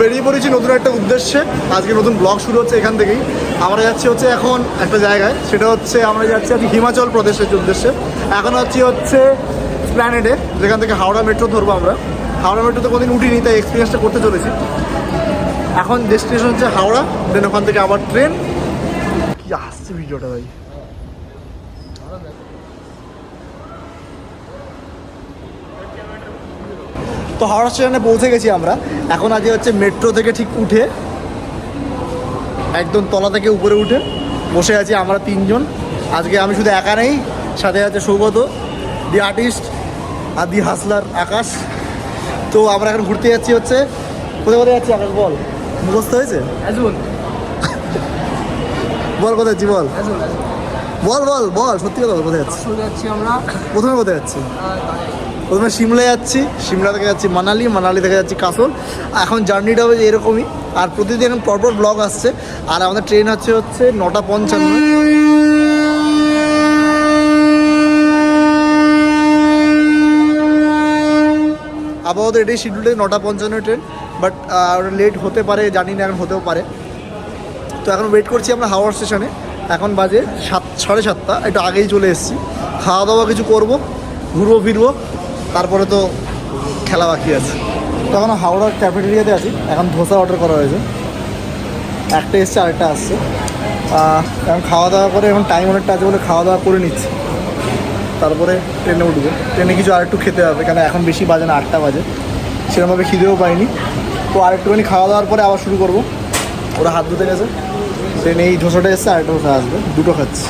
বেরিয়ে পড়েছি নতুন একটা উদ্দেশ্যে। আজকে নতুন ব্লগ শুরু হচ্ছে এখান থেকেই। আমরা যাচ্ছি হচ্ছে এখন একটা জায়গায়, সেটা হচ্ছে আমরা যাচ্ছি আজকে হিমাচল প্রদেশের উদ্দেশ্যে। এখন হচ্ছে প্ল্যানেটে, যেখান থেকে হাওড়া মেট্রো ধরবো আমরা। হাওড়া মেট্রোতে কোনোদিন উঠিনি, তাই এক্সপিরিয়েন্সটা করতে চলেছি। এখন ডেস্টিনেশন হচ্ছে হাওড়া, দেন ওখান থেকে আবার ট্রেন। কি আসছে ভিডিওটা ভাই। তো হাওড়া স্টেশনে পৌঁছে গেছি আমরা। এখন আজকে হচ্ছে মেট্রো থেকে ঠিক উঠে একদম তলা থেকে উপরে উঠে বসে আছি আমরা তিনজন। আজকে আমি শুধু একা নেই, সাথে আছে সৌগত, দি আর্টিস্ট, আর দি হাসলার আকাশ। তো আমরা এখন ঘুরতে যাচ্ছি হচ্ছে, কোথায় কোথায় যাচ্ছি আকাশ বল, মুখস্থ হয়েছে? বল কোথায় যাচ্ছি, বল বল বল বল সত্যি কথা বল, কোথায় যাচ্ছি আমরা? প্রথমে কোথায় যাচ্ছি? প্রথমে সিমলা যাচ্ছি, সিমলা থেকে যাচ্ছি মানালি, মানালি থেকে যাচ্ছি কাসল। এখন জার্নিটা হবে এরকমই, আর প্রতিদিন এখন পরপর ব্লগ আসছে। আর আমাদের ট্রেন হচ্ছে 9:55। আপাতত এটাই শিডিউলে 9:55 ট্রেন, বাট লেট হতে পারে, জানি না, এখন হতেও পারে। তো এখন ওয়েট করছি আমরা হাওড়া স্টেশনে। এখন বাজে 7:30, একটু আগেই চলে এসেছি। খাওয়া দাওয়া কিছু করবো, ঘুরবো ফিরবো, তারপরে তো খেলা বাকি আছে। তো এখন হাওড়ার ক্যাফেটেরিয়াতে আছি। এখন ধোসা অর্ডার করা হয়েছে, একটা এসছে আরেকটা আসছে। এখন খাওয়া দাওয়া করে, এখন টাইম অনেকটা আছে বলে খাওয়া দাওয়া করে নিচ্ছি, তারপরে ট্রেনে উঠবো। ট্রেনে কিছু আরেকটু খেতে হবে, কেন এখন বেশি বাজে না, 8টা বাজে, সেরকমভাবে খিদেও পাইনি। তো আরেকটুখানি খাওয়া দাওয়ার পরে আবার শুরু করবো। ওরা হাত ধুতে গেছে, ট্রেনে এই ধোসাটা এসছে, আরেকটা ধোসা আসবে, দুটো খাচ্ছি।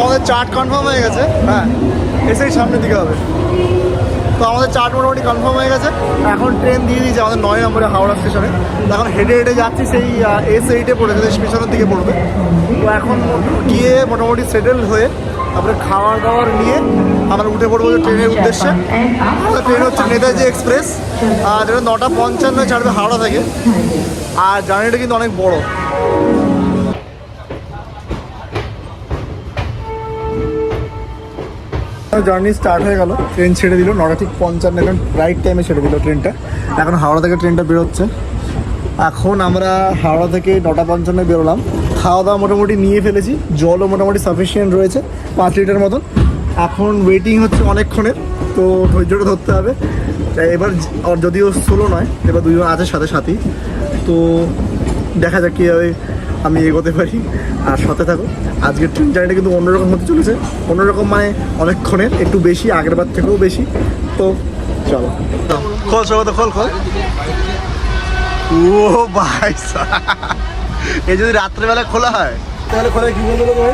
আমাদের চার্ট কনফার্ম হয়ে গেছে, হ্যাঁ এসেই সামনের দিকে হবে। তো আমাদের চার্ট মোটামুটি কনফার্ম হয়ে গেছে। এখন ট্রেন দিয়ে দিয়েছে আমাদের 9 নম্বরে হাওড়া স্টেশনে। এখন হেঁটে হেঁটে যাচ্ছি, সেই S8-এ পড়েছে, স্টেশনের দিকে পড়বে। তো এখন গিয়ে মোটামুটি সেটেল হয়ে তারপরে খাওয়ার দাওয়ার নিয়ে আমরা উঠে পড়বো ট্রেনের উদ্দেশ্যে। আমাদের ট্রেন হচ্ছে নেতাজি এক্সপ্রেস, যেটা 9:55 ছাড়বে হাওড়া থেকে। আর জার্নিটা কিন্তু অনেক বড়। জার্নি স্টার্ট হয়ে গেল, ট্রেন ছেড়ে দিল 9:55, এখন রাইট টাইমে ছেড়ে দিল ট্রেনটা। এখন হাওড়া থেকে ট্রেনটা বেরোচ্ছে। এখন আমরা হাওড়া থেকে 9:55 বেরোলাম। খাওয়া দাওয়া মোটামুটি নিয়ে ফেলেছি, জলও মোটামুটি সাফিসিয়েন্ট রয়েছে, 5 লিটার মতন। এখন ওয়েটিং হচ্ছে অনেকক্ষণের, তো ধৈর্যটা ধরতে হবে। এবার যদিও সোলো নয়, এবার 2জন আছে সাথে সাথী। তো দেখা যাক কীভাবে আমি এগোতে পারি, আর সাথে থাকো। আজকের ট্রেন জার্নিটা কিন্তু অন্যরকম হতে চলেছে, অন্যরকম মানে অনেকক্ষণের, একটু বেশি, আগের বার থেকেও বেশি। তো চলো, খোল সব খোল খোল। ও ভাই, এই যদি রাত্রেবেলা খোলা হয় তাহলে খোলা কি বলতো ভাই?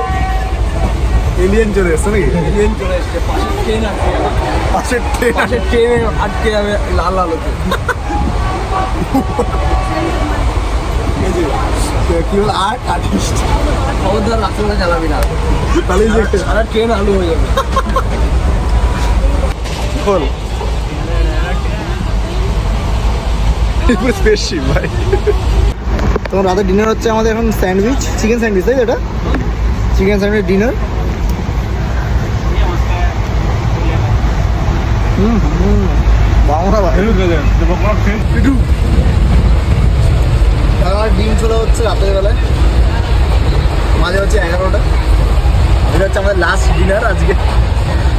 এলিয়েন চলে এসছে নাকি? এলিয়েন চলে এসছে, পাশের ট্রেনে আটকে যাবে লাল আলোতে। কি বল, আর্টিস্ট খবরদার রাত্রেবেলা জ্বালাবি না, তাহলে সারা ট্রেন আলো হয়ে যাবে। খোল স্পেসশিপ ভাই। তখন রাতে ডিনার হচ্ছে আমাদের এখন স্যান্ডউইচ, চিকেন স্যান্ডউইচ, তাই তো? এটা চিকেন স্যান্ডউইচ ডিনার। বাংলা ভাই ডিম ছোলা হচ্ছে রাতের বেলায়, মাঝে হচ্ছে 11টা। এটা হচ্ছে আমাদের লাস্ট ডিনার আজকে,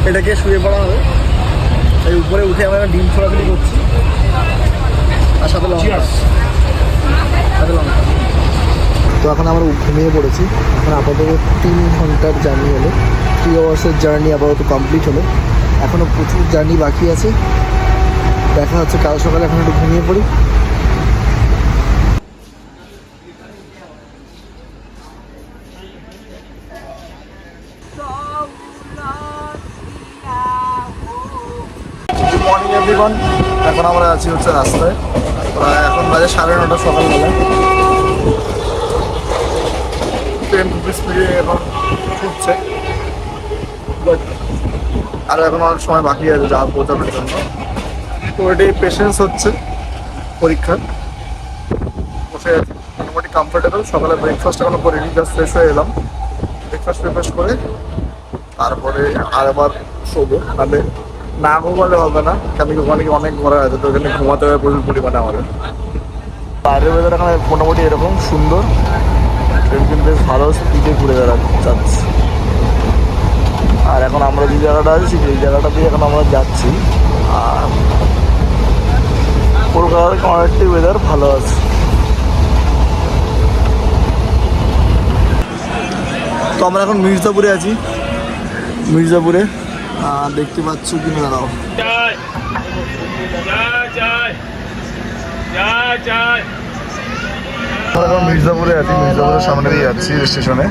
এটাকে শুয়ে পড়া হবে। এই উপরে উঠে আমরা ডিম ছোড়াছুড়ি করছি, আর সাথে লঙ্কা, সাথে লঙ্কা। তো এখন আমরা ঘুমিয়ে পড়েছি। এখন আপাতত 3 ঘন্টার জার্নি হলো, 3 আওয়ার্সের জার্নি আপাতত কমপ্লিট হলো। এখনও প্রচুর জার্নি বাকি আছে। দেখা হচ্ছে কাল সকালে। এখন একটু ঘুমিয়ে পড়ি। মর্নিং এভরিওয়ান, এখন আমরা আছি হচ্ছে রাস্তায়। প্রায় এখন বাজে 9:30 সকালবেলা। ট্রেন খুব স্পিডে এখন ছুটছে। আরও এখন অনেক সময় বাকি আছে যা পৌঁছানোর জন্য। তো এটাই পেশেন্স হচ্ছে পরীক্ষার। বসে আছি মোটামুটি কমফোর্টেবল। সকালে ব্রেকফাস্ট এখনো করিনি, জাস্ট ফ্রেশ হয়ে এলাম। ব্রেকফাস্ট করে তারপরে আবার শোবো। তাহলে না ঘুমালে হবে না, কেন কি ওখানে অনেক ঘোরা আছে, তো ওখানে ঘুমাতে হবে প্রচুর পরিমাণে আমাদের। বাইরের ওয়েদার এখানে মোটামুটি এরকম সুন্দর, ট্রেন কিন্তু বেশ ভালো স্পিডে ঘুরে যাচ্ছে। আর এখন আমরা যে জায়গাটা আছি সেই জায়গাটা দিয়ে এখন আমরা যাচ্ছি। আর কলকাতার অনেকটাই ওয়েদার ভালো আছে। তো আমরা এখন মির্জাপুরে আছি। মির্জাপুরে দেখতে পাচ্ছ কিনা দাঁড়াও। আমরা এখন মির্জাপুরে আছি, মির্জাপুরের সামনে দিয়ে যাচ্ছি স্টেশনে।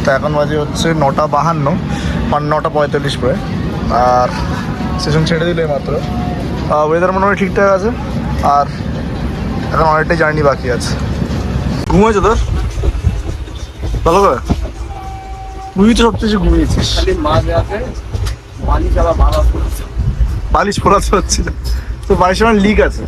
তো এখন বাজে হচ্ছে 9:52, মানে 9:45 প্রায়। আর স্টেশন ছেড়ে দিলে মাত্র। ওয়েদার মোটামুটি ঠিকঠাক আছে। আর এখন অনেকটাই জার্নি বাকি আছে। ঘুমাইছো তোর ভালো করে? তুই তো সবচেয়ে ঘুমিয়েছিস। খালি মাঝ রাতে বালিশ আবার ভাড়া করছে। বালিশ ফোলাতে হচ্ছে তো, বালিশের মানে লিক আছে।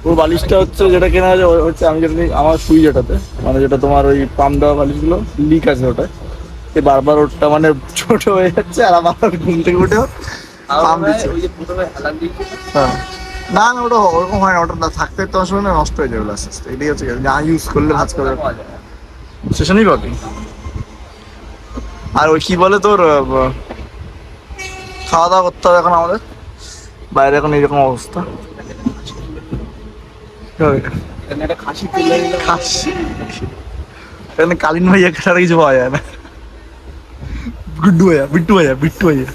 ওর বালিশটা হচ্ছে যেটা কেনা হচ্ছে, আমি যেটা আমার শুই যেটাতে, মানে যেটা তোমার ওই পাম দেওয়া বালিশগুলো লিক আছে ওটা। বারবার ওটা মানে ছোট হয়ে যাচ্ছে, আর আমার ঘুম থেকে উঠেও পাম দিচ্ছে। হ্যাঁ, না না ওটা ওরকম হয় না, ওটা না থাকতে তোমার সময় না নষ্ট হয়ে যাবে আস্তে আস্তে। এটাই হচ্ছে না ইউজ করলে ভাজ করে স্টেশনেই পাবি। আর ওই কি বলে তোর খাওয়া দাওয়া করতে হবে এখন আমাদের। বাইরে এখন এইরকম অবস্থা। এখানে কালীন ভাইয়া ছাড়া কিছু পাওয়া যায় না। গুড্ডু ভাইয়া, বিট্টু ভাইয়া, বিট্টু ভাইয়া।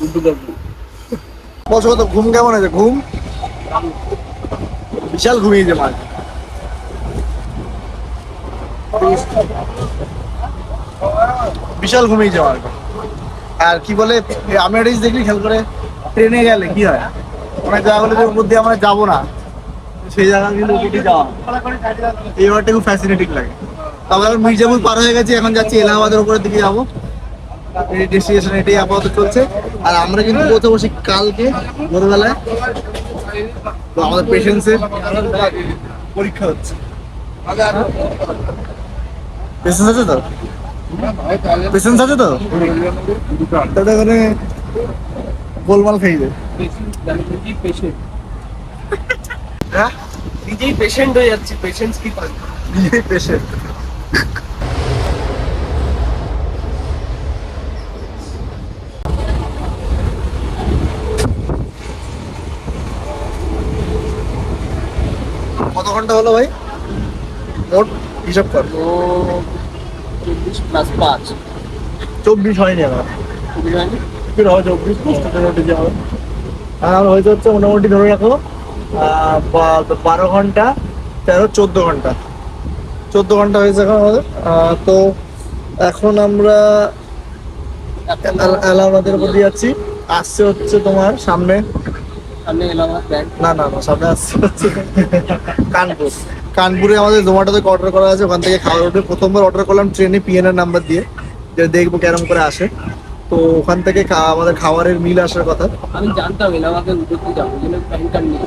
বলছো তো ঘুম কেমন আছে? ঘুম বিশাল ঘুমিয়েছে মাঝ। বিশাল ঘুমিয়েছে আমার। আর কি বলে আমি একটা জিনিস দেখলি খেয়াল করে, ট্রেনে গেলে কি হয়, অনেক জায়গাগুলো যে উপর দিয়ে আমরা যাবো না, সেই জায়গা কিন্তু উপর দিয়ে যাওয়া। এই ব্যাপারটা খুব ফ্যাসিনেটিং লাগে। তারপর এখন মির্জাপুর পার হয়ে গেছি, এখন যাচ্ছি এলাহাবাদের উপরের দিকে যাবো। এই ডেস্টিনেশন এটাই আপাতত চলছে। আর আমরা কিন্তু পৌঁছে বসি কালকে ভোরবেলায়। তো আমাদের পেশেন্সের পরীক্ষা হচ্ছে। পেশেন্স আছে তো? পেশেন্স আছে তো? তাহলে এখানে গোলমাল খাই যায়। হ্যাঁ, নিজেই পেশেন্ট হয়ে যাচ্ছি। পেশেন্স কি পাই? নিজেই পেশেন্ট। কত ঘন্টা হলো ভাই মোট হিসাব কর? 24+5। 24 হয়নি আমার। 24 মোটামুটি যে হবে। আর হয়তো হচ্ছে মোটামুটি ধরে রাখো 12 ঘন্টা 14 ঘন্টা 14 ঘন্টা হয়েছে এখন আমাদের। তো এখন আমরা এলাহাবাদের উপর দিয়ে যাচ্ছি। আসছে হচ্ছে তোমার সামনে না না না সামনে আসছে হচ্ছে কানপুর। কানপুরে আমাদের জোম্যাটোতে অর্ডার করা আছে, ওখান থেকে খাবার অর্ডার। প্রথমবার অর্ডার করলাম ট্রেনে পিএনআর নাম্বার দিয়ে, যে দেখবো কেরম করে আসে। তো ওখান থেকে আমাদের খাবারের মিল আসার কথা। আমি জানতাম এলাহাবাদের উঠতে যাবো, যেন প্যান কার্ড নিয়ে।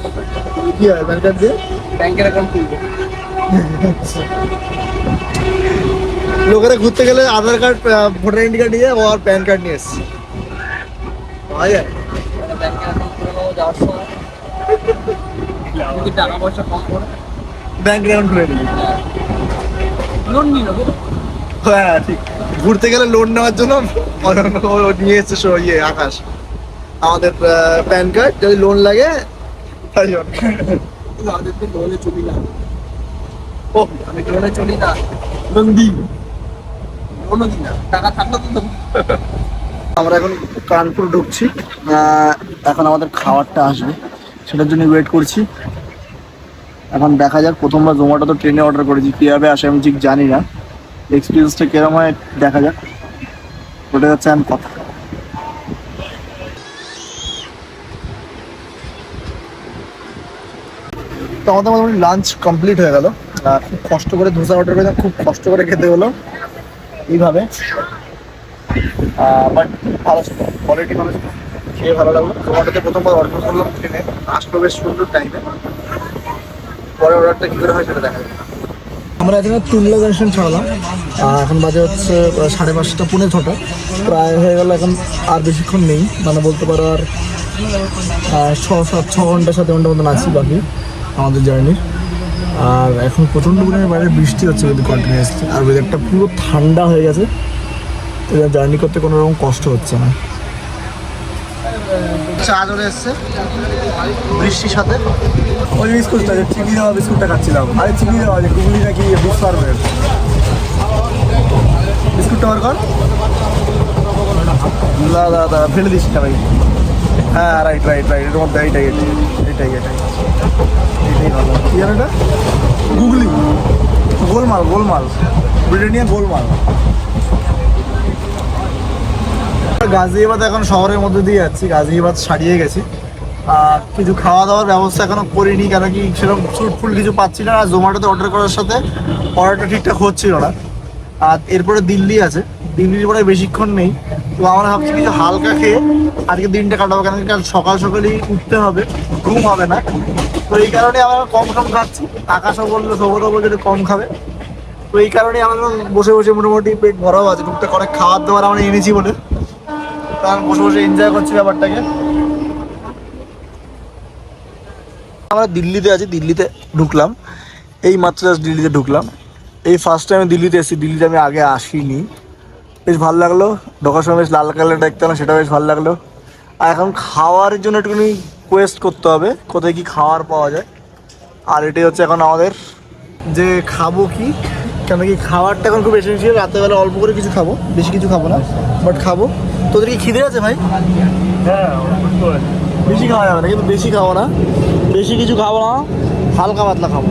কি হয় প্যান কার্ড দিয়ে? ব্যাংকের অ্যাকাউন্ট খুলবো। লোকেরা ঘুরতে গেলে আধার কার্ড, ভোটার আইডি কার্ড নিয়ে, ও আর প্যান কার্ড নিয়ে এসছে। ব্যাংকের অ্যাকাউন্ট খুলে নেবো যাওয়ার সময়। যদি টাকা পয়সা কম করে ব্যাংক অ্যাকাউন্ট খুলে নিবি। লোন নিয়ে নেবো। হ্যাঁ ঠিক, ঘুরতে গেলে লোন নেওয়ার জন্য ও নিয়ে এসছে ইয়ে আকাশ আমাদের প্যান কার্ড, যদি লোন লাগে তাই জন্য। আমাদের তো লোনে চলি না। ও আমি লোনে চলি না, লোন দিই। লোনও দিই না, টাকা থাকলে তো দেবো। আমরা এখন কানপুর ঢুকছি। এখন আমাদের খাবারটা আসবে, সেটার জন্য ওয়েট করছি। এখন দেখা যাক, প্রথমবার জোম্যাটো তো ট্রেনে অর্ডার করেছি, কীভাবে আসে আমি ঠিক জানি না। এক্সপিরিয়েন্সটা কিরম হয় দেখা যাক, ওটা হচ্ছে আমি কথা। তো আমাদের মোটামুটি লাঞ্চ কমপ্লিট হয়ে গেল। খুব কষ্ট করে ধোসা অর্ডার করেছিলাম, খুব কষ্ট করে খেতে হলো এইভাবে। বাট ভালো ছিল, কোয়ালিটি ভালো ছিল, খেয়ে ভালো লাগলো। জোম্যাটোতে প্রথমবার অর্ডার করলাম ট্রেনে, আসলো বেশ সুন্দর টাইমে। পরে অর্ডারটা কী করে হয় সেটা দেখা যাবে। আমরা এখানে তুললা জাংশন ছাড়লাম, এখন বাজে হচ্ছে 5:30 পৌনে 6টা, প্রায় হয়ে গেল এখন। আর বেশিক্ষণ নেই, মানে বলতে পারো আর 6 ঘন্টা 7 ঘন্টার মতন আছি বাকি আমাদের জার্নির। আর এখন প্রচণ্ড পরিমাণে বাইরে বৃষ্টি হচ্ছে কিন্তু কন্টিনিউয়াসলি, আর ওয়েদারটা পুরো ঠান্ডা হয়ে গেছে, তো জার্নি করতে কোনো রকম কষ্ট হচ্ছে না। চা চলে এসছে বৃষ্টির সাথে। ওই বিস্কুটটা, যে চিনি দেওয়া বিস্কুটটা খাচ্ছিলাম। আরে চিনি দেওয়া, যে কুগুলি নাকি বুঝতে পারবে। বিস্কুটটা বার কর। দাদা ফেলে দিস না ভাই। হ্যাঁ রাইট রাইট রাইট, এর মধ্যে এইটাই এইটাই ভালো। কি জানো এটা? গুগলি, গোলমাল গোলমাল, ব্রিটানিয়া গোলমাল। গাজিয়াবাদ এখন শহরের মধ্যে দিয়ে যাচ্ছি, গাজিয়াবাদ ছাড়িয়ে গেছি। আর কিছু খাওয়া দাওয়ার ব্যবস্থা এখনো করিনি, কেন কি সেরকম ফ্রুটফুল কিছু পাচ্ছি না। আর জোম্যাটোতে অর্ডার করার সাথে অর্ডারটা ঠিকঠাক হচ্ছিল না। আর এরপরে দিল্লি আছে, দিল্লির পরে বেশিক্ষণ নেই। তো আমরা ভাবছি কিছু হালকা খেয়ে আজকে দিনটা কাটাবো, কেন কি কাল সকাল সকালই উঠতে হবে, ঘুম হবে না। তো এই কারণে আমরা কম খাচ্ছি। আকাশও বললো, সৌগতও বলছে একটু কম খাবে। তো এই কারণে আমরা বসে বসে মোটামুটি পেট ভরাও আছে, টুকটাক অনেক খাওয়ার দাওয়ার আমরা এনেছি বলে, কারণ বসে বসে এনজয় করছি ব্যাপারটাকে। আমরা দিল্লিতে আছি, দিল্লিতে ঢুকলাম এই মাত্র, দিল্লিতে ঢুকলাম। এই ফার্স্ট টাইম দিল্লিতে এসেছি, দিল্লিতে আমি আগে আসিনি। বেশ ভালো লাগলো, ঢোকার সময় বেশ লাল কালার দেখতে পেলাম, সেটা বেশ ভালো লাগলো। আর এখন খাওয়ার জন্য একটুখানি কোয়েস্ট করতে হবে কোথায় কী খাওয়ার পাওয়া যায়। আর এটাই হচ্ছে এখন আমাদের যে খাবো কি, কেন কি খাবারটা এখন খুব এসেন্সিয়াল। রাতেরবেলা অল্প করে কিছু খাবো, বেশি কিছু খাবো না, বাট খাবো। তোদের কি খিদে আছে ভাই? হ্যাঁ বেশি খাওয়া যাবে না, কিন্তু বেশি খাবো না, বেশি কিছু খাবো না, হালকা পাতলা খাবো।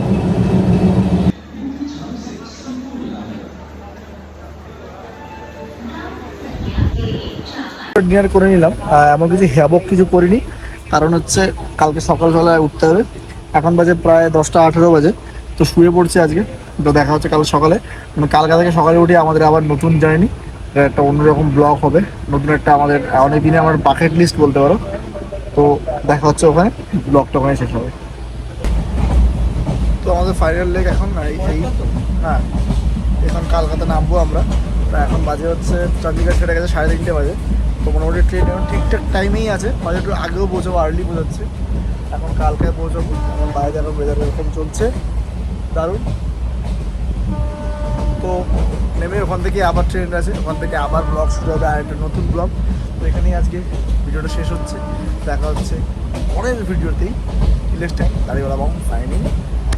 ডিনার করে নিলাম, এমন কিছু হ্যাবক কিছু করিনি, কারণ হচ্ছে কালকে সকালবেলায় উঠতে হবে। এখন বাজে প্রায় 10টা 18 বাজে, তো শুয়ে পড়ছি আজকে। তো দেখা হচ্ছে কাল সকালে, মানে কালকা থেকে সকালে উঠে আমাদের আবার নতুন জার্নি, একটা অন্যরকম ব্লগ হবে, নতুন একটা আমাদের অনেক দিনে আমার বাকেট লিস্ট বলতে পারো। তো দেখা হচ্ছে ওখানে, ব্লগটা ওখানে শেষ হবে। তো আমাদের ফাইনাল লেগ এখন হ্যাঁ, এখন কলকাতা নামবো আমরা। তো এখন বাজে হচ্ছে চণ্ডীগড় ছেড়ে গেছে 3:30 বাজে। তো মোটামুটি ট্রেন এখন ঠিকঠাক টাইমেই আছে, বাজে একটু আগেও পৌঁছাবো, আর্লি পৌঁছাচ্ছে। এখন কালকে পৌঁছাবো, এখন বাইরে এখন ওয়েদার এরকম চলছে, দারুণ। তো নেমে ওখান থেকে আবার ট্রেন আছে, ওখান থেকে আবার ব্লগ শুরু হবে, আর একটা নতুন ব্লগ। তো এখানেই আজকে ভিডিওটা শেষ হচ্ছে, দেখা হচ্ছে পরের ভিডিওতেই। নেক্সট টাইম দাঁড়িয়ে বলা সাইনিং।